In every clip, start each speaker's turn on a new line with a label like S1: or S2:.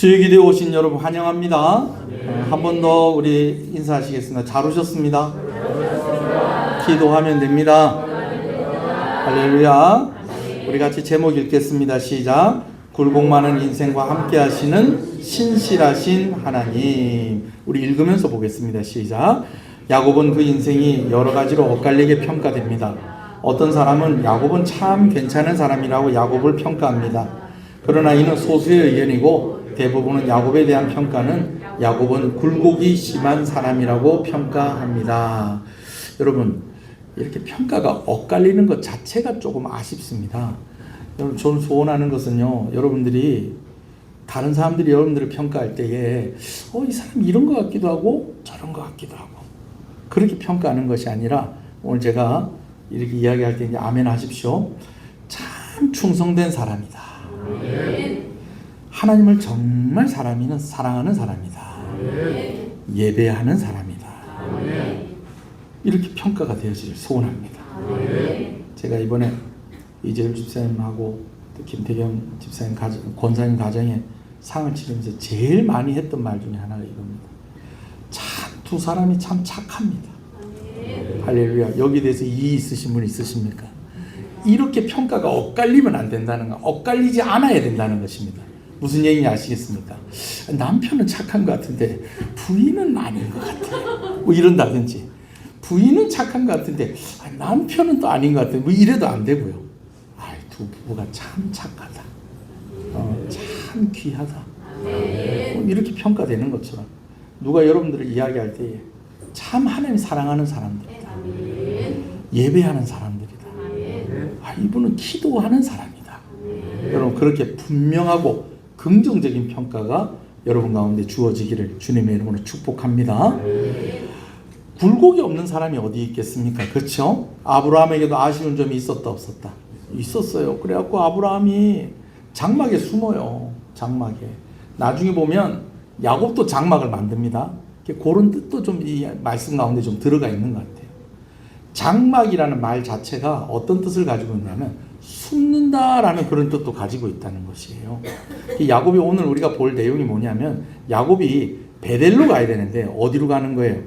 S1: 수요기도에 오신 여러분 환영합니다. 한 번 더 우리 인사하시겠습니다. 잘 오셨습니다. 기도하면 됩니다. 할렐루야. 우리 같이 제목 읽겠습니다. 시작. 굴곡 많은 인생과 함께 하시는 신실하신 하나님. 우리 읽으면서 보겠습니다. 시작. 야곱은 그 인생이 여러 가지로 엇갈리게 평가됩니다. 어떤 사람은 야곱은 참 괜찮은 사람이라고 야곱을 평가합니다. 그러나 이는 소수의 의견이고 대부분은 야곱에 대한 평가는 야곱은 굴곡이 심한 사람이라고 평가합니다. 여러분, 이렇게 평가가 엇갈리는 것 자체가 조금 아쉽습니다. 여러분, 저는 소원하는 것은요, 여러분들이 다른 사람들이 여러분들을 평가할 때에 이 사람 이런 것 같기도 하고 저런 것 같기도 하고 그렇게 평가하는 것이 아니라, 오늘 제가 이렇게 이야기할 때 이제 아멘 하십시오. 참 충성된 사람이다. 하나님을 정말 사랑하는 사람이다. 예배하는 사람이다. 이렇게 평가가 되어지길 소원합니다. 제가 이번에 이재율 집사님하고 또 김태경 집사님 권사님 가정에 상을 치르면서 제일 많이 했던 말 중에 하나가 이겁니다. 참 두 사람이 참 착합니다. 할렐루야. 여기에 대해서 이의 있으신 분 있으십니까? 이렇게 평가가 엇갈리면 안 된다는 거, 엇갈리지 않아야 된다는 것입니다. 무슨 얘기인지 아시겠습니까? 남편은 착한 것 같은데 부인은 아닌 것 같아요. 뭐 이런다든지, 부인은 착한 것 같은데 남편은 또 아닌 것 같아요. 뭐 이래도 안 되고요. 두 부부가 참 착하다. 참 귀하다. 이렇게 평가되는 것처럼 누가 여러분들을 이야기할 때에 참 하나님 사랑하는 사람들이다. 예배하는 사람들이다. 이분은 기도하는 사람이다. 여러분, 그렇게 분명하고 긍정적인 평가가 여러분 가운데 주어지기를 주님의 이름으로 축복합니다. 굴곡이 없는 사람이 어디 있겠습니까? 그렇죠? 아브라함에게도 아쉬운 점이 있었다 없었다? 있었어요. 그래갖고 아브라함이 장막에 숨어요. 장막에. 나중에 보면 야곱도 장막을 만듭니다. 그런 뜻도 좀 이 말씀 가운데 좀 들어가 있는 것 같아요. 장막이라는 말 자체가 어떤 뜻을 가지고 있냐면 숨는다라는 그런 뜻도 가지고 있다는 것이에요. 야곱이 오늘 우리가 볼 내용이 뭐냐면, 야곱이 베델로 가야 되는데 어디로 가는 거예요?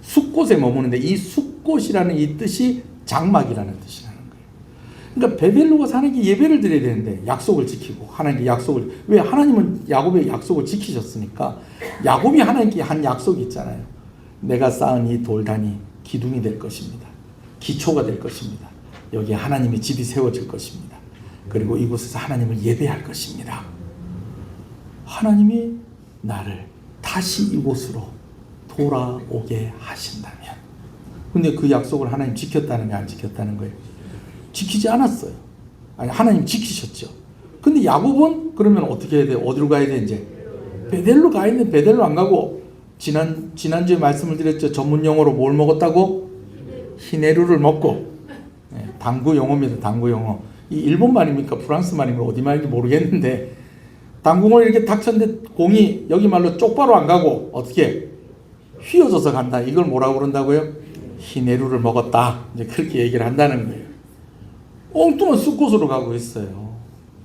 S1: 숫곳에 머무는데, 이 숫곳이라는 이 뜻이 장막이라는 뜻이라는 거예요. 그러니까 베델로가 사는 게 예배를 드려야 되는데 약속을 지키고, 하나님께 약속을, 왜? 하나님은 야곱의 약속을 지키셨으니까. 야곱이 하나님께 한 약속이 있잖아요. 내가 쌓은 이 돌단이 기둥이 될 것입니다. 기초가 될 것입니다. 여기에 하나님의 집이 세워질 것입니다. 그리고 이곳에서 하나님을 예배할 것입니다. 하나님이 나를 다시 이곳으로 돌아오게 하신다면. 근데 그 약속을 하나님 지켰다는 게 안 지켰다는 거예요? 지키지 않았어요. 하나님 지키셨죠. 근데 야곱은 그러면 어떻게 해야 돼요? 어디로 가야 돼? 이제 베델로 가야 되는데 베델로 안 가고, 지난주에 말씀을 드렸죠. 전문 용어로 뭘 먹었다고? 히네루를 먹고. 당구 용어입니다. 당구 용어. 이 일본 말입니까? 프랑스 말입니까? 어디 말인지 모르겠는데, 당구공을 이렇게 탁 쳤는데 공이 여기 말로 쪽바로 안 가고 어떻게 휘어져서 간다. 이걸 뭐라고 그런다고요? 히네루를 먹었다. 이제 그렇게 얘기를 한다는 거예요. 엉뚱한 숲곳으로 가고 있어요.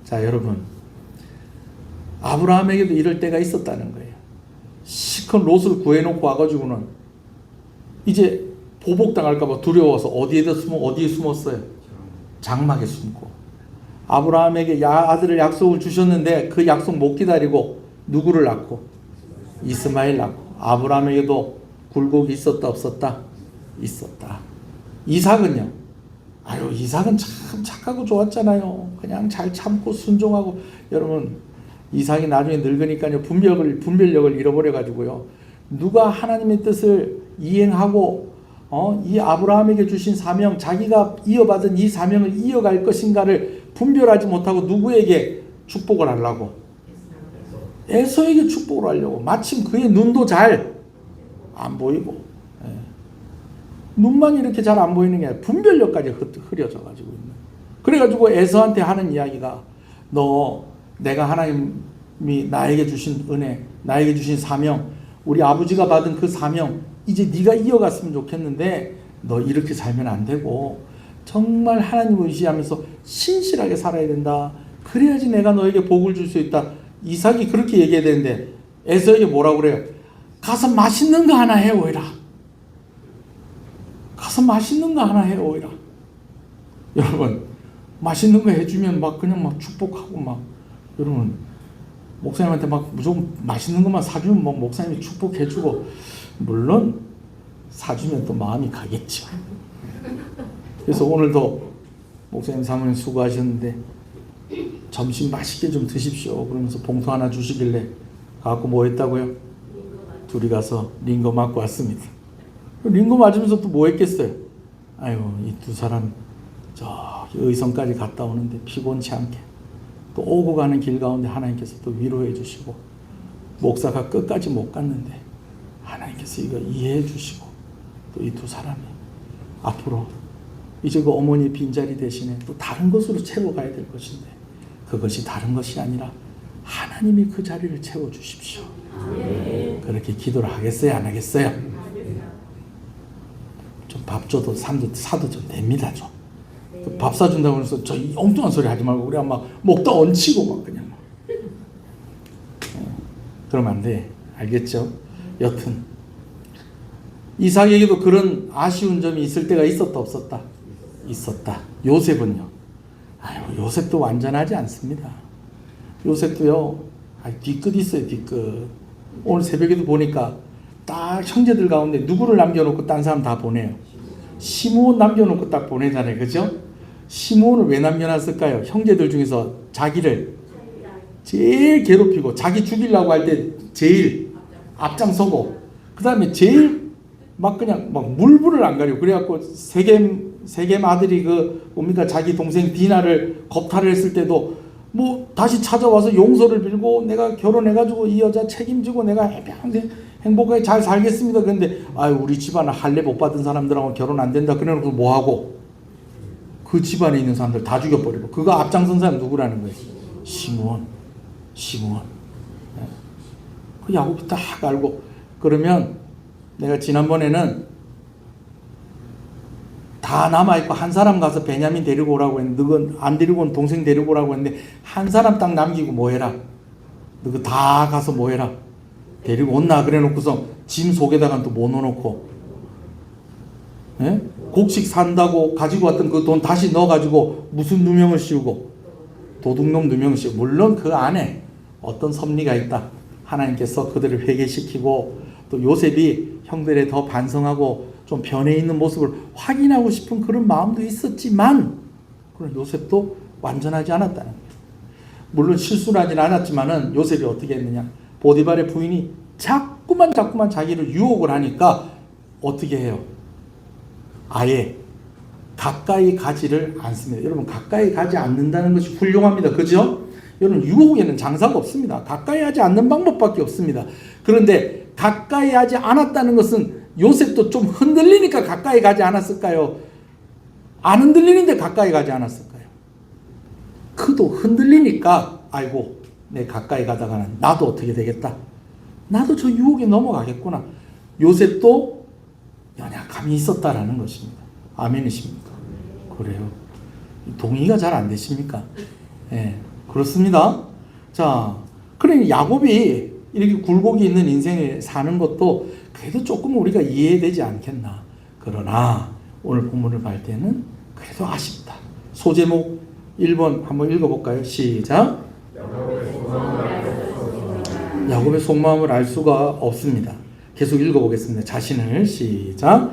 S1: 자, 여러분, 아브라함에게도 이럴 때가 있었다는 거예요. 시큰 롯을 구해놓고 와가지고는 이제 보복당할까봐 두려워서 어디에 숨었어요? 장막에 숨고. 아브라함에게 아들을 약속을 주셨는데 그 약속 못 기다리고 누구를 낳고? 이스마엘 낳고. 아브라함에게도 굴곡이 있었다 없었다? 있었다. 이삭은요? 이삭은 참 착하고 좋았잖아요. 그냥 잘 참고 순종하고. 여러분, 이삭이 나중에 늙으니까요, 분별력을 잃어버려가지고요, 누가 하나님의 뜻을 이행하고 이 아브라함에게 주신 사명, 자기가 이어받은 이 사명을 이어갈 것인가를 분별하지 못하고 누구에게 축복을 하려고? 에서에게 축복을 하려고. 마침 그의 눈도 잘 안 보이고, 눈만 이렇게 잘 안 보이는 게 아니라 분별력까지 흐려져 가지고 있는. 그래가지고 에서한테 하는 이야기가, 내가 하나님이 나에게 주신 은혜, 나에게 주신 사명, 우리 아버지가 받은 그 사명, 이제 네가 이어갔으면 좋겠는데 너 이렇게 살면 안 되고 정말 하나님을 의지하면서 신실하게 살아야 된다. 그래야지 내가 너에게 복을 줄 수 있다. 이삭이 그렇게 얘기해야 되는데 에서에게 뭐라고 그래요? 가서 맛있는 거 하나 해오이라. 가서 맛있는 거 하나 해오이라. 여러분, 맛있는 거 해주면 막 그냥 막 축복하고 막, 여러분, 목사님한테 막 무조건 맛있는 것만 사주면 뭐 목사님이 축복해주고, 물론 사주면 또 마음이 가겠죠. 그래서 오늘도 목사님 사모님 수고하셨는데 점심 맛있게 좀 드십시오 그러면서 봉투 하나 주시길래 갖고 뭐 했다고요? 둘이 가서 링거 맞고 왔습니다. 링거 맞으면서 또 뭐 했겠어요? 아유, 이 두 사람 저기 의성까지 갔다 오는데 피곤치 않게 또 오고 가는 길 가운데 하나님께서 또 위로해 주시고, 목사가 끝까지 못 갔는데 하나님께서 이거 이해해 주시고, 또 이 두 사람이 앞으로 이제 그 어머니 빈자리 대신에 또 다른 것으로 채워가야 될 것인데, 그것이 다른 것이 아니라 하나님이 그 자리를 채워주십시오. 그렇게 기도를 하겠어요? 안 하겠어요? 좀 밥 줘도 사도 좀 됩니다. 좀. 밥 사준다고 해서 저 엉뚱한 소리 하지 말고 우리 막 먹다 얹히고 막 그냥 그러면 안 돼. 알겠죠? 여튼 이삭에게도 그런 아쉬운 점이 있을 때가 있었다 없었다? 있었다. 요셉은요? 아유, 요셉도 완전하지 않습니다. 요셉도요, 뒤끝 있어요. 뒤끝. 오늘 새벽에도 보니까 딱 형제들 가운데 누구를 남겨놓고 딴 사람 다 보내요. 시므온 남겨놓고 딱 보내잖아요. 그죠? 시므온을 왜 남겨놨을까요? 형제들 중에서 자기를 제일 괴롭히고 자기 죽이려고 할 때 제일 앞장서고, 그 다음에 제일 막 그냥 막 물불을 안 가리고, 그래갖고 세겜 아들이 그 뭡니까 자기 동생 디나를 겁탈을 했을 때도 뭐 다시 찾아와서 용서를 빌고 내가 결혼해가지고 이 여자 책임지고 내가 평생 행복하게 잘 살겠습니다. 그런데 아유, 우리 집안은 할례 못 받은 사람들하고 결혼 안 된다 그래놓고 뭐하고 그 집안에 있는 사람들 다 죽여버리고, 그거 앞장선 사람 누구라는 거예요? 시므온. 그 야곱이 딱 알고, 그러면 내가 지난번에는 다 남아있고 한 사람 가서 베냐민 데리고 오라고 했는데, 너건 안 데리고 온 동생 데리고 오라고 했는데 한 사람 딱 남기고 뭐 해라? 너그 다 가서 뭐 해라? 데리고 온나? 그래 놓고서 짐 속에다가 또 뭐 넣어놓고, 예? 곡식 산다고 가지고 왔던 그 돈 다시 넣어가지고 무슨 누명을 씌우고, 도둑놈 누명을 씌우고. 물론 그 안에 어떤 섭리가 있다. 하나님께서 그들을 회개시키고, 또 요셉이 형들에 더 반성하고 좀 변해 있는 모습을 확인하고 싶은 그런 마음도 있었지만, 그런 요셉도 완전하지 않았다는 거예요. 물론 실수는 하진 않았지만은 요셉이 어떻게 했느냐? 보디발의 부인이 자꾸만 자기를 유혹을 하니까 어떻게 해요? 아예 가까이 가지를 않습니다. 여러분, 가까이 가지 않는다는 것이 훌륭합니다. 그죠? 여러분, 유혹에는 장사가 없습니다. 가까이 하지 않는 방법밖에 없습니다. 그런데 가까이 하지 않았다는 것은 요셉도 좀 흔들리니까 가까이 가지 않았을까요? 안 흔들리는데 가까이 가지 않았을까요? 그도 흔들리니까 아이고, 내 가까이 가다가는 나도 어떻게 되겠다. 나도 저 유혹에 넘어가겠구나. 요셉도 연약함이 있었다라는 것입니다. 아멘이십니까? 그래요. 동의가 잘 안 되십니까? 예, 그렇습니다. 자, 그러니 야곱이 이렇게 굴곡이 있는 인생을 사는 것도 그래도 조금 우리가 이해되지 않겠나. 그러나 오늘 본문을 볼 때는 그래도 아쉽다. 소제목 1번 한번 읽어볼까요? 시작. 야곱의 속마음을 알 수가 없습니다. 계속 읽어보겠습니다. 자신을. 시작.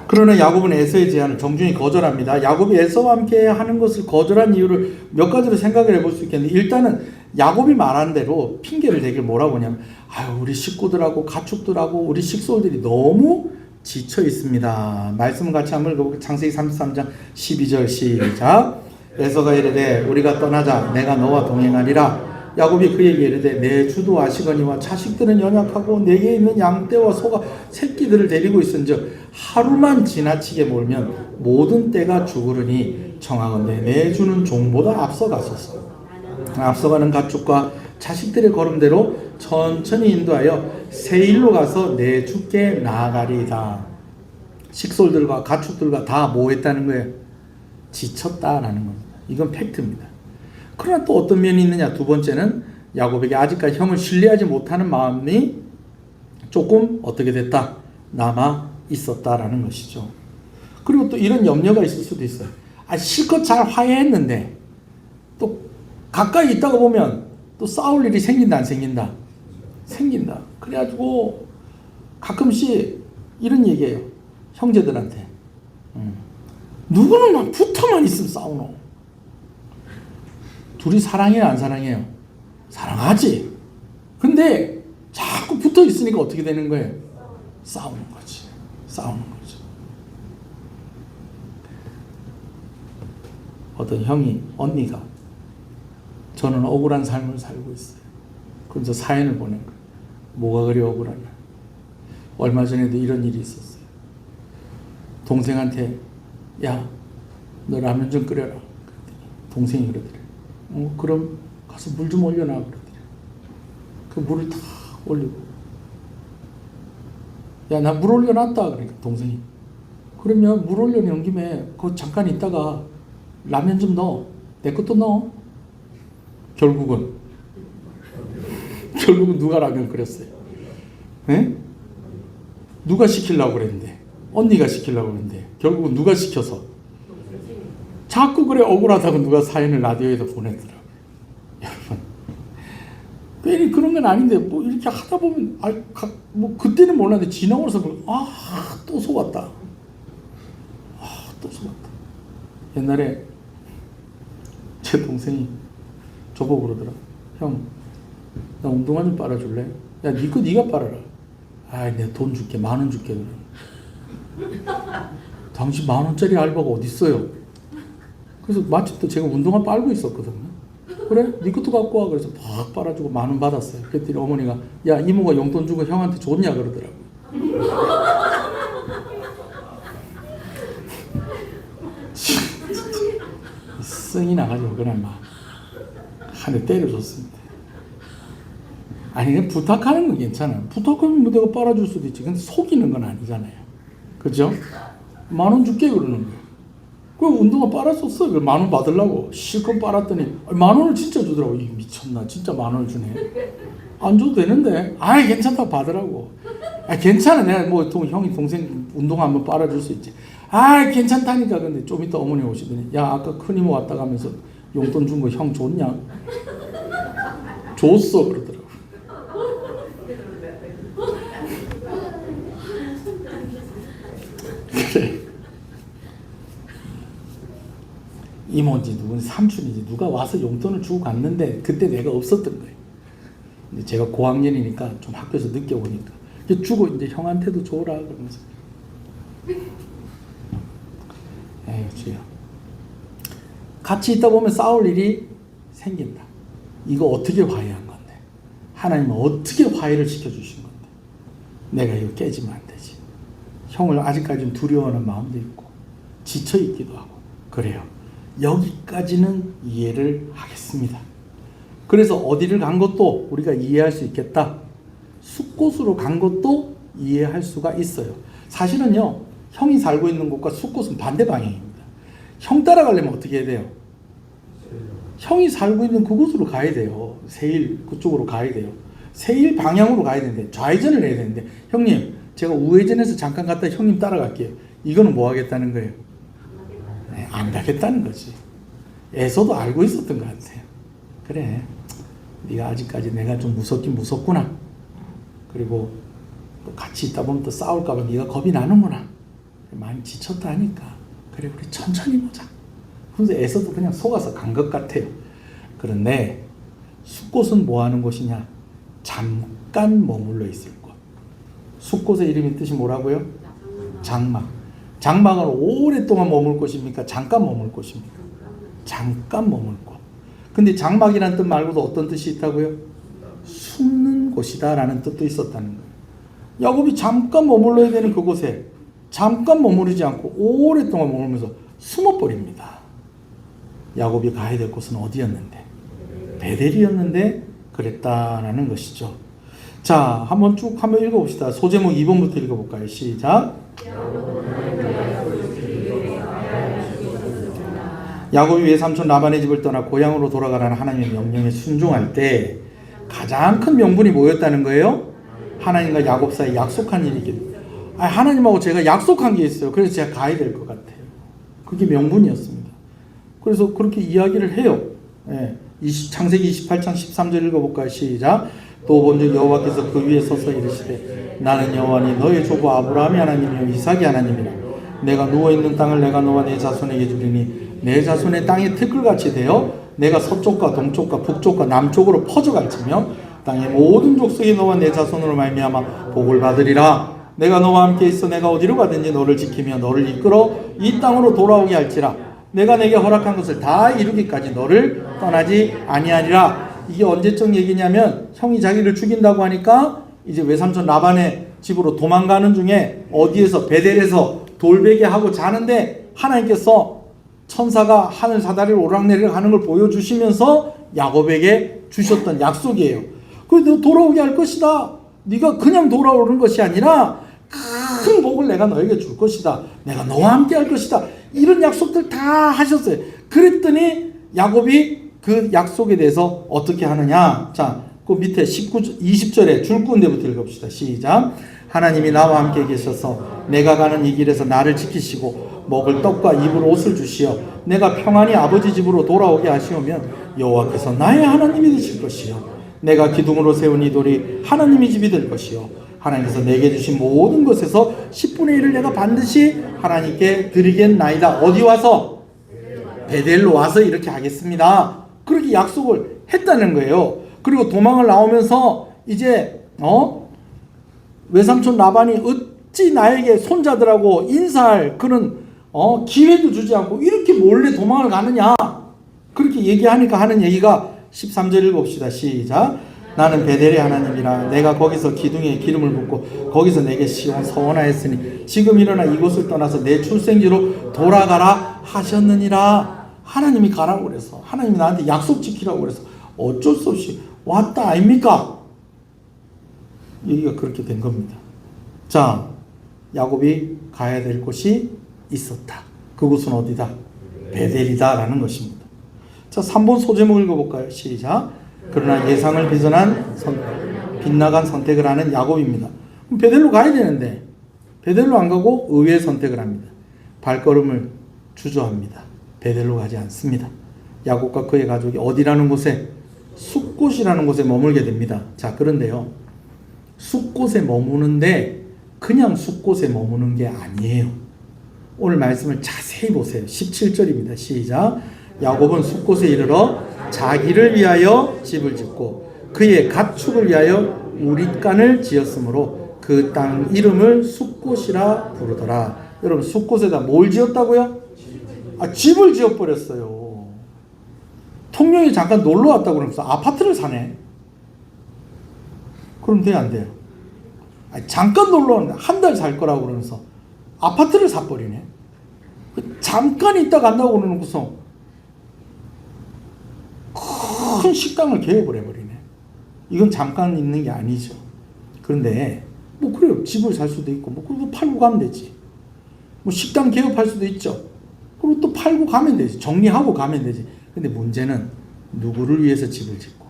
S1: 그러나 야곱은 에서의 제안을 정중히 거절합니다. 야곱이 에서와 함께 하는 것을 거절한 이유를 몇 가지로 생각을 해볼 수 있겠는데, 일단은 야곱이 말한 대로 핑계를 대길 뭐라고 하냐면, 아유, 우리 식구들하고 가축들하고 우리 식솔들이 너무 지쳐 있습니다. 말씀을 같이 한번 읽어볼게요. 창세기 33장 12절 시작. 에서가 이르되 우리가 떠나자, 내가 너와 동행하리라. 야곱이 그에게 이르되 내 주도 아시거니와 자식들은 연약하고 내게 있는 양떼와 소가 새끼들을 데리고 있은즉 하루만 지나치게 몰면 모든 떼가 죽으리니 청하건대 내 주는 종보다 앞서가소서. 앞서가는 가축과 자식들의 걸음대로 천천히 인도하여 세일로 가서 내 주께 나아가리이다. 식솔들과 가축들과 다 뭐 했다는 거예요? 지쳤다라는 겁니다. 이건 팩트입니다. 그러나 또 어떤 면이 있느냐? 두 번째는 야곱에게 아직까지 형을 신뢰하지 못하는 마음이 조금 어떻게 됐다? 남아 있었다라는 것이죠. 그리고 또 이런 염려가 있을 수도 있어요. 실컷 잘 화해했는데 또 가까이 있다가 보면 또 싸울 일이 생긴다 안 생긴다? 생긴다. 그래가지고 가끔씩 이런 얘기해요. 형제들한테. 누구는 막 붙어만 있으면 싸우노. 둘이 사랑해요 안 사랑해요? 사랑하지. 근데 자꾸 붙어 있으니까 어떻게 되는 거예요? 싸우는 거지. 싸우는 거지. 어떤 형이, 언니가 저는 억울한 삶을 살고 있어요. 그래서 사연을 보낸 거예요. 뭐가 그리 억울하냐. 얼마 전에도 이런 일이 있었어요. 동생한테 야, 너 라면 좀 끓여라. 그랬더니 동생이 그러더래. 그럼 가서 물 좀 올려놔. 그러더래. 그 물을 다 올리고 야, 나 물 올려놨다. 그러니까 동생이 그러면 물 올려놓은 김에 그 잠깐 있다가 라면 좀 넣어. 내 것도 넣어. 결국은 누가 라면 끓였어요? 네? 누가 시키려고 그랬는데? 언니가 시키려고 그랬는데 결국은 누가 시켜서? 자꾸 그래 억울하다고 누가 사연을 라디오에다 보내더라고요. 여러분 괜히 그런 건 아닌데 뭐 이렇게 하다 보면 뭐 그때는 몰랐는데 지나고 나서 또 속았다. 또 속았다. 옛날에 제 동생이 저보고 그러더라. 형, 나 운동화 좀 빨아줄래? 야, 니 거 니가 빨아라. 내가 돈 줄게. 10,000원 줄게. 당신 10,000원짜리 알바가 어딨어요? 그래서 마침 또 제가 운동화 빨고 있었거든요. 그래? 니 것도 갖고 와. 그래서 팍 빨아주고 10,000원 받았어요. 그랬더니 어머니가 야, 이모가 용돈 주고 형한테 줬냐? 그러더라고요. 성이 나가지고 그냥 막 한 대 때려줬습니다. 그냥 부탁하는 건 괜찮아요. 부탁하면 뭐 내가 빨아줄 수도 있지. 근데 속이는 건 아니잖아요. 그죠? 10,000원 줄게 그러는 거예요. 그 운동화 빨았었어. 10,000원 받으려고 실컷 빨았더니 10,000원을 진짜 주더라고. 이 미쳤나? 진짜 10,000원을 주네. 안 줘도 되는데. 괜찮다고 받으라고. 괜찮아. 내가 뭐 형이 동생 운동화 한번 빨아줄 수 있지. 괜찮다니까. 근데 좀 이따 어머니 오시더니 야, 아까 큰 이모 왔다 가면서 용돈 준 거 형 줬냐? 줬어 그러더라고. 그래. 이모인지 누군지 삼촌인지 누가 와서 용돈을 주고 갔는데 그때 내가 없었던 거예요. 근데 제가 고학년이니까 좀 학교에서 늦게 오니까 주고 이제 형한테도 줘라 그러면서. 주여. 같이 있다 보면 싸울 일이 생긴다. 이거 어떻게 화해한 건데? 하나님은 어떻게 화해를 시켜주신 건데? 내가 이거 깨지면 안 되지. 형을 아직까지 좀 두려워하는 마음도 있고 지쳐있기도 하고 그래요. 여기까지는 이해를 하겠습니다. 그래서 어디를 간 것도 우리가 이해할 수 있겠다. 숫곳으로 간 것도 이해할 수가 있어요. 사실은요, 형이 살고 있는 곳과 숫곳은 반대 방향입니다. 형 따라가려면 어떻게 해야 돼요? 형이 살고 있는 그곳으로 가야 돼요. 세일 그쪽으로 가야 돼요. 세일 방향으로 가야 되는데 좌회전을 해야 되는데 형님 제가 우회전해서 잠깐 갔다 형님 따라갈게요. 이거는 뭐 하겠다는 거예요? 안 가겠다는 거지. 에서도 알고 있었던 것 같아요. 그래, 네가 아직까지 내가 좀 무섭긴 무섭구나. 그리고 또 같이 있다 보면 또 싸울까 봐 네가 겁이 나는구나. 많이 지쳤다 하니까 그래 우리 천천히 보자. 그래서 에서도 그냥 속아서 간 것 같아요. 그런데 숫곳은 뭐 하는 곳이냐? 잠깐 머물러 있을 곳. 숫곳의 이름이 뜻이 뭐라고요? 장막. 장막은 오랫동안 머물 곳입니까? 잠깐 머물 곳입니까? 잠깐 머물 곳. 근데 장막이라는 뜻 말고도 어떤 뜻이 있다고요? 숨는 곳이다 라는 뜻도 있었다는 거예요. 야곱이 잠깐 머물러야 되는 그곳에 잠깐 머무르지 않고 오랫동안 머물면서 숨어버립니다. 야곱이 가야 될 곳은 어디였는데? 베델이었는데 그랬다라는 것이죠. 자, 한번 쭉 한번 읽어봅시다. 소제목 2번부터 읽어볼까요? 시작. 야곱이 외삼촌 라반의 집을 떠나 고향으로 돌아가라는 하나님의 명령에 순종할 때 가장 큰 명분이 뭐였다는 거예요? 하나님과 야곱 사이에 약속한 일이기. 하나님하고 제가 약속한 게 있어요. 그래서 제가 가야 될 것 같아요. 그게 명분이었습니다. 그래서 그렇게 이야기를 해요. 예. 창세기 28장 13절 읽어볼까요? 시작. 또 본즉 여호와께서 그 위에 서서 이르시되 나는 여호와니 너의 조부 아브라함이 하나님이요 이삭이 하나님이라. 내가 누워있는 땅을 내가 너와 내 자손에게 주리니 내 자손의 땅이 티끌같이 되어 내가 서쪽과 동쪽과 북쪽과 남쪽으로 퍼져갈지며 땅의 모든 족속이 너와 내 자손으로 말미암아 복을 받으리라. 내가 너와 함께 있어 내가 어디로 가든지 너를 지키며 너를 이끌어 이 땅으로 돌아오게 할지라. 내가 내게 허락한 것을 다 이루기까지 너를 떠나지 아니하리라. 이게 언제적 얘기냐면 형이 자기를 죽인다고 하니까 이제 외삼촌 라반의 집으로 도망가는 중에 어디에서 베델에서 돌베개 하고 자는데 하나님께서 천사가 하늘 사다리를 오락내리락 하는 걸 보여주시면서 야곱에게 주셨던 약속이에요. 그래도 돌아오게 할 것이다. 네가 그냥 돌아오는 것이 아니라 큰 복을 내가 너에게 줄 것이다. 내가 너와 함께 할 것이다. 이런 약속들 다 하셨어요. 그랬더니 야곱이 그 약속에 대해서 어떻게 하느냐. 자, 그 밑에 20절에 줄꾼 데부터 읽어봅시다. 시작. 하나님이 나와 함께 계셔서 내가 가는 이 길에서 나를 지키시고 먹을 떡과 입을 옷을 주시어 내가 평안히 아버지 집으로 돌아오게 하시오면 여호와께서 나의 하나님이 되실 것이요 내가 기둥으로 세운 이 돌이 하나님의 집이 될 것이요 하나님께서 내게 주신 모든 것에서 10분의 1을 내가 반드시 하나님께 드리겠나이다. 어디 와서? 베델로 와서 이렇게 하겠습니다. 그렇게 약속을 했다는 거예요. 그리고 도망을 나오면서 이제 외삼촌 라반이 어찌 나에게 손자들하고 인사할 그런 기회도 주지 않고 이렇게 몰래 도망을 가느냐. 그렇게 얘기하니까 하는 얘기가 13절 읽어봅시다. 시작. 나는 베델의 하나님이라. 내가 거기서 기둥에 기름을 붓고 거기서 내게 서원하였으니 지금 일어나 이곳을 떠나서 내 출생지로 돌아가라 하셨느니라. 하나님이 가라고 그래서 하나님이 나한테 약속 지키라고 그래서 어쩔 수 없이 왔다 아닙니까? 얘기가 그렇게 된 겁니다. 자, 야곱이 가야 될 곳이 있었다. 그곳은 어디다? 베델이다 라는 것입니다. 자, 3번 소제목 읽어볼까요? 시작. 그러나 예상을 빗나간 선택을 하는 야곱입니다. 그럼 베델로 가야 되는데 베델로 안 가고 의외의 선택을 합니다. 발걸음을 주저합니다. 베델로 가지 않습니다. 야곱과 그의 가족이 어디라는 곳에? 숫곳이라는 곳에 머물게 됩니다. 자, 그런데요, 숫곳에 머무는데 그냥 숫곳에 머무는 게 아니에요. 오늘 말씀을 자세히 보세요. 17절입니다. 시작. 야곱은 숫곳에 이르러 자기를 위하여 집을 짓고 그의 가축을 위하여 우릿간을 지었으므로 그 땅 이름을 숫곳이라 부르더라. 여러분, 숫곳에다 뭘 지었다고요? 집을 지어버렸어요. 통영에 잠깐 놀러 왔다고 그러면서 아파트를 사네. 그럼 돼요, 안 돼요? 잠깐 놀러 왔는데 한 달 살 거라고 그러면서 아파트를 사버리네. 잠깐 있다 간다고 그러는구서 큰 식당을 개업을 해버리네. 이건 잠깐 있는 게 아니죠. 그런데 뭐 그래요. 집을 살 수도 있고 뭐 그거 팔고 가면 되지. 뭐 식당 개업할 수도 있죠. 그리고 또 팔고 가면 되지. 정리하고 가면 되지. 근데 문제는 누구를 위해서 집을 짓고?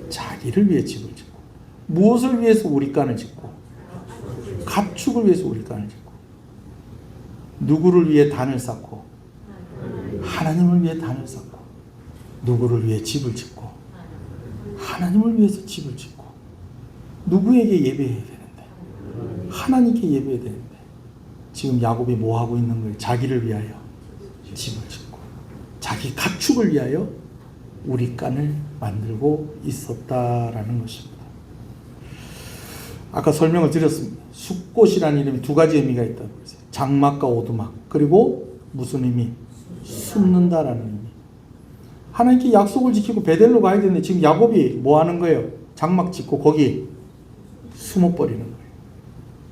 S1: 자기를 위해 집을 짓고. 무엇을 위해서 우릿간을 짓고? 가축을 위해서 우릿간을 짓고. 누구를 위해 단을 쌓고? 하나님을 위해 단을 쌓고. 누구를 위해 집을 짓고? 하나님을 위해서 집을 짓고. 누구에게 예배해야 되는데? 하나님께 예배해야 되는데. 지금 야곱이 뭐 하고 있는 거예요? 자기를 위하여 집을 짓고 자기 가축을 위하여 우릿간을 만들고 있었다라는 것입니다. 아까 설명을 드렸습니다. 숫곳이라는 이름이 두 가지 의미가 있다고 했어요. 장막과 오두막, 그리고 무슨 의미? 숨는다라는 의미. 하나님께 약속을 지키고 베델로 가야 되는데 지금 야곱이 뭐 하는 거예요? 장막 짓고 거기 숨어버리는 거예요.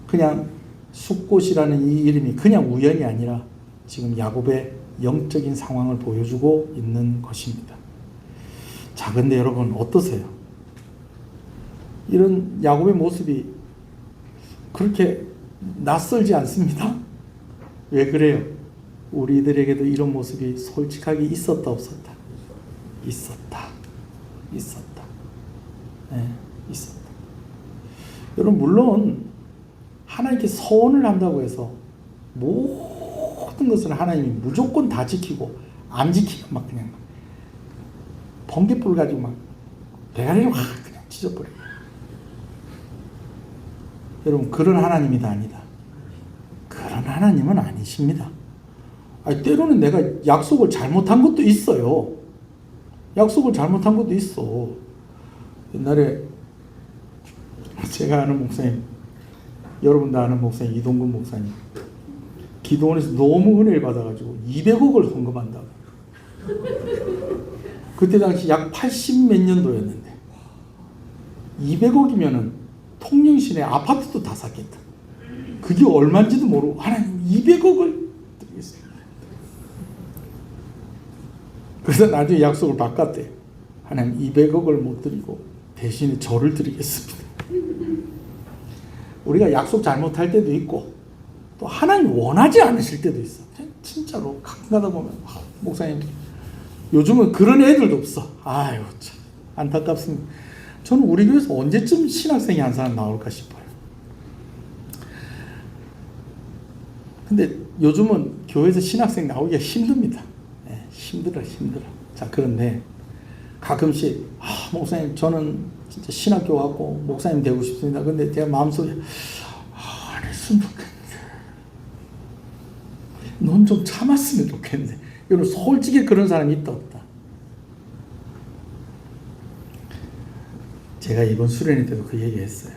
S1: 그냥 숫곳이라는 이 이름이 그냥 우연이 아니라 지금 야곱의 영적인 상황을 보여주고 있는 것입니다. 자, 근데 여러분 어떠세요? 이런 야곱의 모습이 그렇게 낯설지 않습니다. 왜 그래요? 우리들에게도 이런 모습이 솔직하게 있었다 없었다? 있었다. 네, 있었다. 여러분 물론 하나님께 서원을 한다고 해서 모든 것을 하나님이 무조건 다 지키고 안 지키면 막 그냥 번개불 가지고 막 대가리를 확 그냥 찢어버려요. 여러분 그런 하나님이 다 아니다. 그런 하나님은 아니십니다. 아니, 때로는 내가 약속을 잘못한 것도 있어요. 약속을 잘못한 것도 있어. 옛날에 제가 아는 목사님, 여러분도 아는 목사님 이동근 목사님, 기도원에서 너무 은혜를 받아가지고 200억을 헌금한다고. 그때 당시 약 80 몇 년도였는데 200억이면은 통영시내 아파트도 다 샀겠다. 그게 얼마인지도 모르고 하나님 200억을 드리겠습니다. 그래서 나중에 약속을 바꿨대. 하나님 200억을 못 드리고 대신에 저를 드리겠습니다. 우리가 약속 잘못할 때도 있고 또 하나님 원하지 않으실 때도 있어. 진짜로 가끔 가다 보면 목사님 요즘은 그런 애들도 없어. 아유 참 안타깝습니다. 저는 우리 교회에서 언제쯤 신학생이 한 사람 나올까 싶어요. 근데 요즘은 교회에서 신학생 나오기가 힘듭니다. 네, 힘들어. 자, 그런데 가끔씩 목사님 저는 진짜 신학교 왔고 목사님 되고 싶습니다. 근데 제가 마음속에 안 했으면 좋겠는데 넌 좀 참았으면 좋겠는데. 여러분 솔직히 그런 사람이 있다 없다? 제가 이번 수련회 때도 그 얘기 했어요.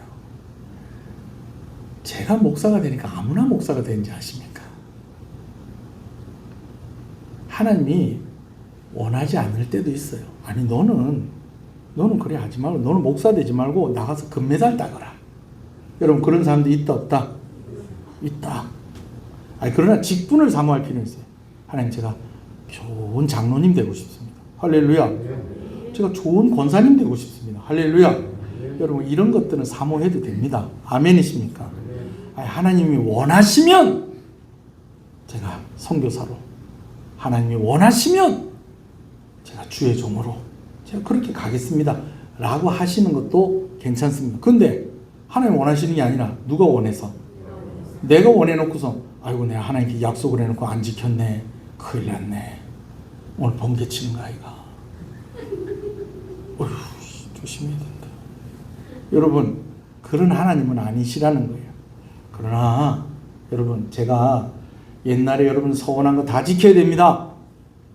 S1: 제가 목사가 되니까 아무나 목사가 되는지 아십니까? 하나님이 원하지 않을 때도 있어요. 아니 너는 그래 하지 말고 너는 목사 되지 말고 나가서 금메달 따거라. 여러분 그런 사람도 있다 없다? 있다. 아니 그러나 직분을 사모할 필요는 있어요. 하나님 제가 좋은 장로님 되고 싶습니다. 할렐루야. 제가 좋은 권사님 되고 싶습니다. 할렐루야. 여러분 이런 것들은 사모해도 됩니다. 아멘이십니까? 아니, 하나님이 원하시면 제가 선교사로, 하나님이 원하시면 제가 주의 종으로 제가 그렇게 가겠습니다 라고 하시는 것도 괜찮습니다. 근데 하나님 원하시는 게 아니라 누가 원해서? 내가 원해놓고서 아이고 내가 하나님께 약속을 해놓고 안 지켰네. 큰일 났네. 오늘 번개 치는 거 아이가. 어휴, 조심해야 된다. 여러분 그런 하나님은 아니시라는 거예요. 그러나 여러분 제가 옛날에 여러분 서원한 거 다 지켜야 됩니다.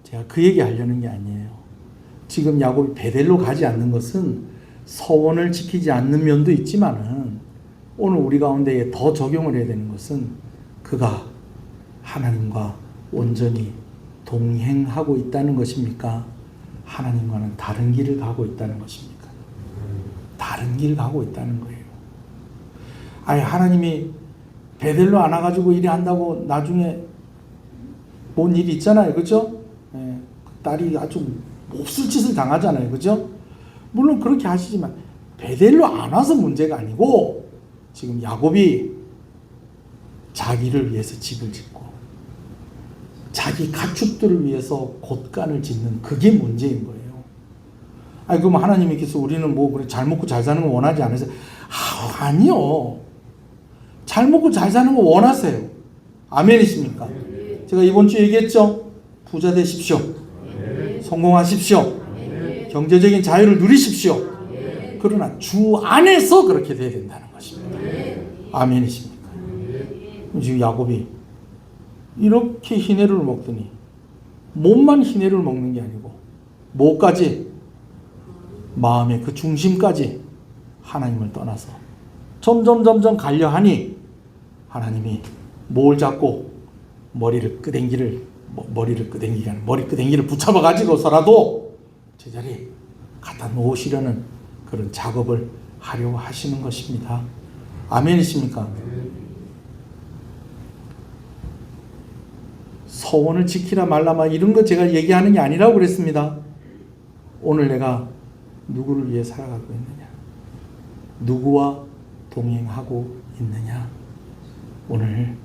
S1: 제가 그 얘기 하려는 게 아니에요. 지금 야곱이 베델로 가지 않는 것은 서원을 지키지 않는 면도 있지만은 오늘 우리 가운데에 더 적용을 해야 되는 것은 그가 하나님과 온전히 동행하고 있다는 것입니까? 하나님과는 다른 길을 가고 있다는 것입니까? 다른 길을 가고 있다는 거예요. 아니 하나님이 베델로 안 와가지고 일이 한다고 나중에 뭔 일이 있잖아요. 그죠? 예, 딸이 아주 몹쓸 짓을 당하잖아요. 그죠? 물론 그렇게 하시지만 베델로 안 와서 문제가 아니고 지금 야곱이 자기를 위해서 집을 짓고 자기 가축들을 위해서 곳간을 짓는 그게 문제인 거예요. 아니 그럼 하나님께서 우리는 뭐 그래 잘 먹고 잘 사는 거 원하지 않으세요? 아니요. 잘 먹고 잘 사는 거 원하세요. 아멘이십니까? 제가 이번 주에 얘기했죠. 부자 되십시오. 성공하십시오. 경제적인 자유를 누리십시오. 그러나 주 안에서 그렇게 돼야 된다는 것입니다. 아멘이십니까? 지금 야곱이 이렇게 희내를 먹더니 몸만 희내를 먹는 게 아니고 뭐까지? 마음의 그 중심까지 하나님을 떠나서 점점 가려 하니 하나님이 뭘 잡고 머리 끄댕기를 붙잡아 가지고서라도 제자리에 갖다 놓으시려는 그런 작업을 하려고 하시는 것입니다. 아멘이십니까? 서원을 지키라 말라 이런 거 제가 얘기하는 게 아니라고 그랬습니다. 오늘 내가 누구를 위해 살아가고 있느냐? 누구와 동행하고 있느냐? 오늘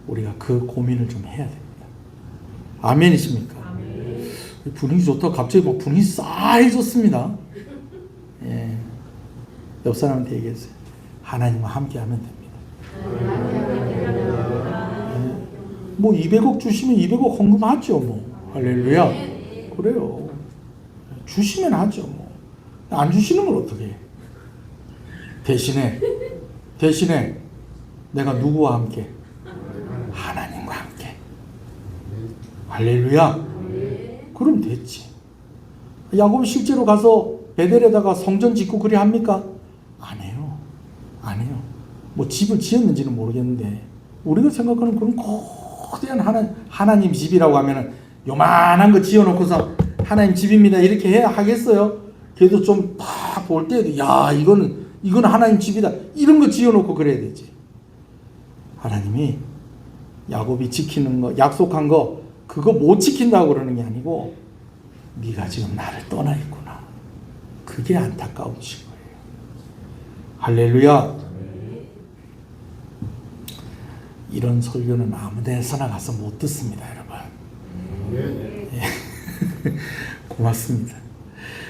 S1: 우리가 그 고민을 좀 해야 됩니다. 아멘이십니까? 아멘. 분위기 좋다. 갑자기 막 분위기 싸해졌습니다. 예. 옆 사람한테 얘기했어요. 하나님과 함께하면 됩니다. 예. 뭐 200억 주시면 200억 헌금하죠. 뭐 할렐루야. 그래요. 주시면 하죠. 뭐. 안 주시는 걸 어떻게 해? 대신에 내가 누구와 함께? 하나님과 함께. 할렐루야. 그럼 됐지. 야곱이 실제로 가서 베델에다가 성전 짓고 그리 합니까? 안 해요. 안 해요. 뭐 집을 지었는지는 모르겠는데 우리가 생각하는 그런 거대한 하나님 집이라고 하면은 요만한 거 지어놓고서 하나님 집입니다 이렇게 해야 하겠어요? 그래도 좀 딱 볼 때도 야 이거는 하나님 집이다 이런 거 지어놓고 그래야 되지. 하나님이 야곱이 지키는 거 약속한 거 그거 못 지킨다고 그러는 게 아니고 네가 지금 나를 떠나 있구나. 그게 안타까우신 거예요. 할렐루야. 이런 설교는 아무 데서나 가서 못 듣습니다, 여러분. 예. 고맙습니다.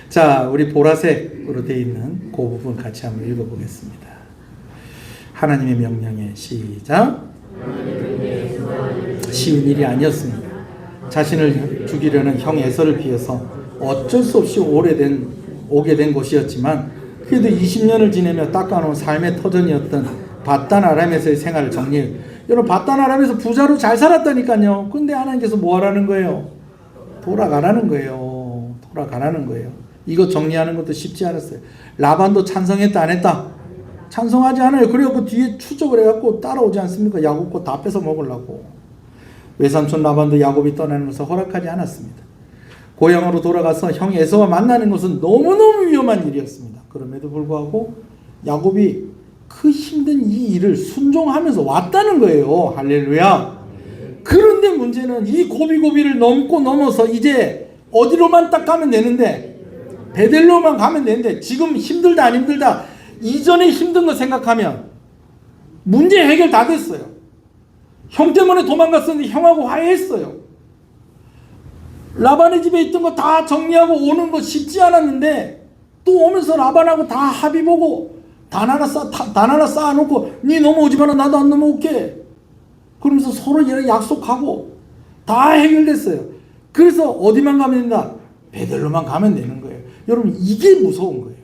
S1: 자, 우리 보라색으로 되어 있는 그 부분 같이 한번 읽어보겠습니다. 하나님의 명령에 시작. 쉬운 일이 아니었습니다. 자신을 죽이려는 형 에서를 피해서 어쩔 수 없이 오게 된 곳이었지만 그래도 20년을 지내며 닦아놓은 삶의 터전이었던 바단 아람에서의 생활을 정리해. 여러분 바단 아람에서 부자로 잘 살았다니까요. 근데 하나님께서 뭐 하라는 거예요? 돌아가라는 거예요. 돌아가라는 거예요. 이거 정리하는 것도 쉽지 않았어요. 라반도 찬성했다 안 했다? 찬성하지 않아요. 그래갖고 뒤에 추적을 해갖고 따라오지 않습니까? 야곱 거 다 뺏어 먹으려고. 외삼촌 라반도 야곱이 떠나는 것을 허락하지 않았습니다. 고향으로 돌아가서 형 에서와 만나는 것은 너무너무 위험한 일이었습니다. 그럼에도 불구하고 야곱이 그 힘든 이 일을 순종하면서 왔다는 거예요. 할렐루야. 그런데 문제는 이 고비고비를 넘어서 이제 어디로만 딱 가면 되는데 베델로만 가면 되는데 지금 힘들다 안 힘들다 이전에 힘든 거 생각하면 문제 해결 다 됐어요. 형 때문에 도망갔었는데 형하고 화해했어요. 라반의 집에 있던 거 다 정리하고 오는 거 쉽지 않았는데 또 오면서 라반하고 다 합의 보고 단 하나 쌓아놓고 니 넘어오지 마라 나도 안 넘어올게 그러면서 서로 약속하고 다 해결됐어요. 그래서 어디만 가면 된다? 베델로만 가면 되는 거예요. 여러분 이게 무서운 거예요.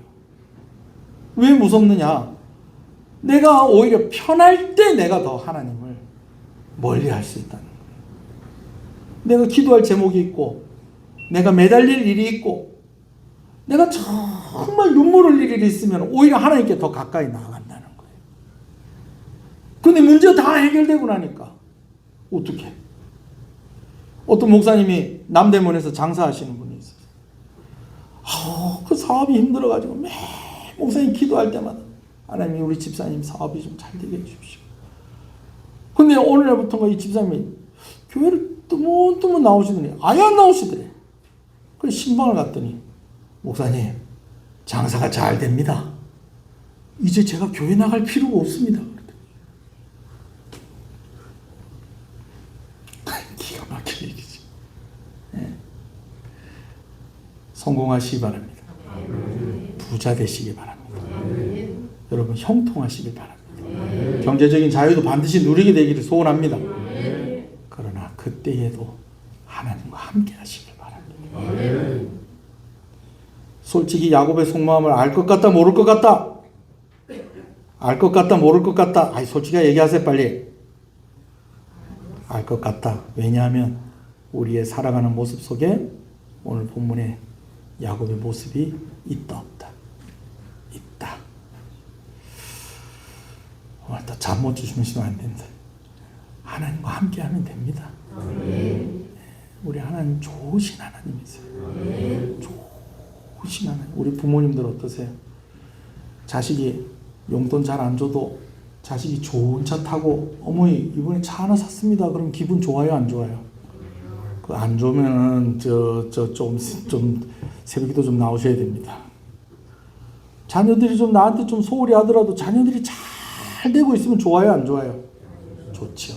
S1: 왜 무섭느냐? 내가 오히려 편할 때 내가 더 하나님을 멀리 할 수 있다는 거예요. 내가 기도할 제목이 있고 내가 매달릴 일이 있고 내가 정말 눈물 흘릴 일이 있으면 오히려 하나님께 더 가까이 나아간다는 거예요. 그런데 문제가 다 해결되고 나니까 어떻게? 어떤 목사님이 남대문에서 장사하시는 분이 있어요. 그 사업이 힘들어가지고 매 목사님 기도할 때마다 하나님 우리 집사님 사업이 좀 잘 되게 해주십시오. 근데 오늘날부터가 이 집사님이 교회를 뜨문뜨문 나오시더니 아예 안 나오시더래. 그래서 신방을 갔더니 목사님 장사가 잘 됩니다. 이제 제가 교회 나갈 필요가 없습니다. 기가 막힌 얘기지. 네. 성공하시기 바랍니다. 부자 되시기 바랍니다. 여러분 형통하시길 바랍니다. 경제적인 자유도 반드시 누리게 되기를 소원합니다. 그러나 그때에도 하나님과 함께 하시길 바랍니다. 솔직히 야곱의 속마음을 알 것 같다 모를 것 같다? 알 것 같다 모를 것 같다? 아이 솔직히 얘기하세요 빨리. 알 것 같다. 왜냐하면 우리의 살아가는 모습 속에 오늘 본문에 야곱의 모습이 있다 없다? 있다. 오늘 또 잠 못 주무시면 안 된다. 하나님과 함께 하면 됩니다. 우리 하나님 좋으신 하나님이세요. 좋으신 하나님. 우리 부모님들 어떠세요? 자식이 용돈 잘 안 줘도 자식이 좋은 차 타고 어머니 이번에 차 하나 샀습니다. 그럼 기분 좋아요 안 좋아요? 그 안 좋으면은 좀 새벽기도 좀 나오셔야 됩니다. 자녀들이 좀 나한테 좀 소홀히 하더라도 자녀들이 잘 되고 있으면 좋아요, 안 좋아요? 좋죠.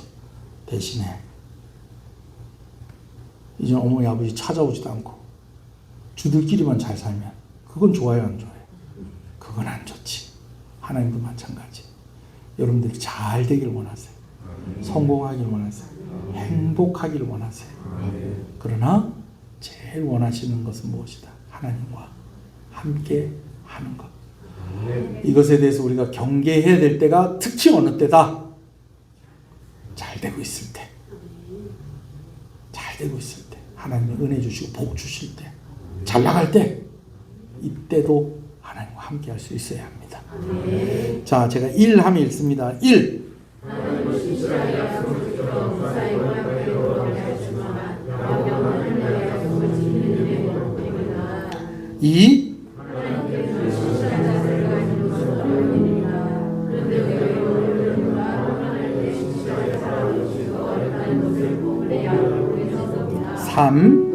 S1: 대신에 이제 어머니 아버지 찾아오지도 않고 주들끼리만 잘 살면 그건 좋아요, 안 좋아요? 그건 안 좋지. 하나님도 마찬가지. 여러분들이 잘 되길 원하세요. 성공하길 원하세요. 행복하길 원하세요. 그러나 제일 원하시는 것은 무엇이다? 하나님과 함께 하는 것. 이것에 대해서 우리가 경계해야 될 때가 특히 어느 때다? 잘 되고 있을 때. 잘 되고 있을 때. 하나님이 은혜 주시고 복 주실 때. 잘 나갈 때. 이때도 하나님과 함께 할 수 있어야 합니다. 자, 제가 1 하면 읽습니다. 1. 2. 삼.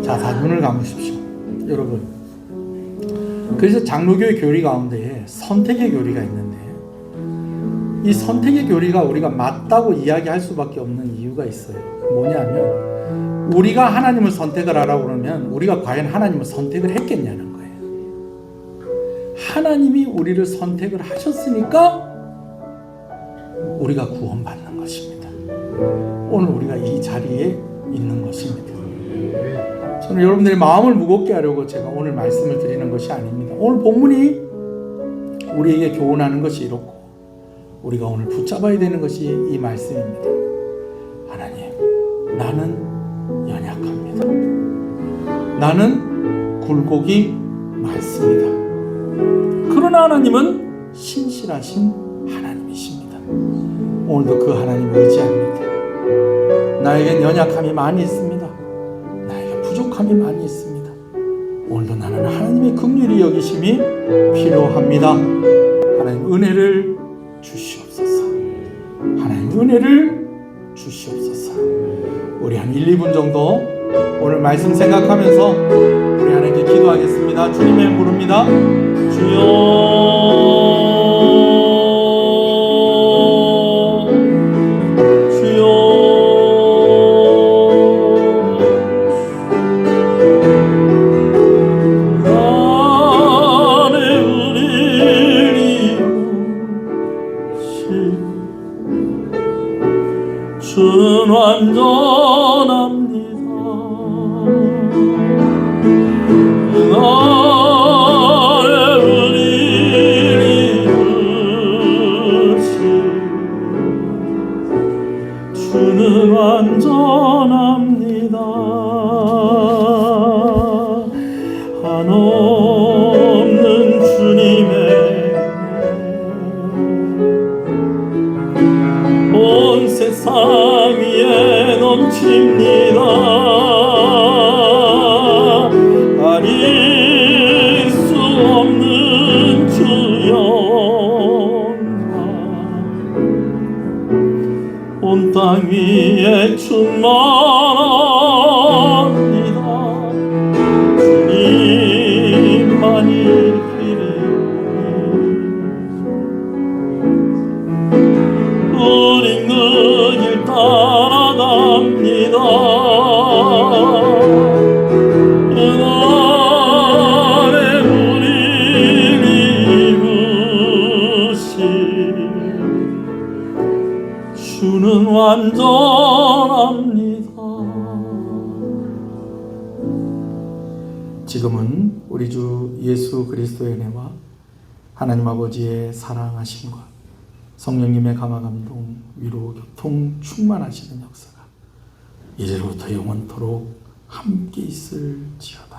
S1: 자, 다 눈을 감으십시오. 여러분. 그래서 장로교의 교리 가운데 선택의 교리가 있는데 이 선택의 교리가 우리가 맞다고 이야기할 수밖에 없는 이유가 있어요. 뭐냐면 우리가 하나님을 선택을 하라고 그러면 우리가 과연 하나님을 선택을 했겠냐는 거예요. 하나님이 우리를 선택을 하셨으니까 우리가 구원받는 것입니다. 오늘 우리가 이 자리에 있는 것입니다. 저는 여러분들의 마음을 무겁게 하려고 제가 오늘 말씀을 드리는 것이 아닙니다. 오늘 본문이 우리에게 교훈하는 것이 이렇고 우리가 오늘 붙잡아야 되는 것이 이 말씀입니다. 하나님, 나는 연약합니다. 나는 굴곡이 많습니다. 그러나 하나님은 신실하신 하나님이십니다. 오늘도 그 하나님을 의지합니다. 나에겐 연약함이 많이 있습니다. 나에게 부족함이 많이 있습니다. 오늘도 나는 하나님의 긍휼히 여기심이 필요합니다. 하나님 은혜를 주시옵소서. 하나님 은혜를 주시옵소서. 우리 한 1, 2분 정도 오늘 말씀 생각하면서 우리 하나님께 기도하겠습니다. 주님의 이름 부릅니다. 주여, 주는 완전합니다. 나의 은혜를 이루시 주는 완전합니다. 한없는 주님의 온 세상 위에 넘칩니다. 가릴 수 없는 주 영광 온 땅 위에 충만합니다. 주님만이 우린 그 길 따라갑니다. 은혜의 우리를 이루시 주는 완전합니다. 지금은 우리 주 예수 그리스도의 은혜와 하나님 아버지의 사랑하심과 성령님의 감화 감동 위로 교통 충만하시는 역사가 이제로부터 영원토록 함께 있을지어다.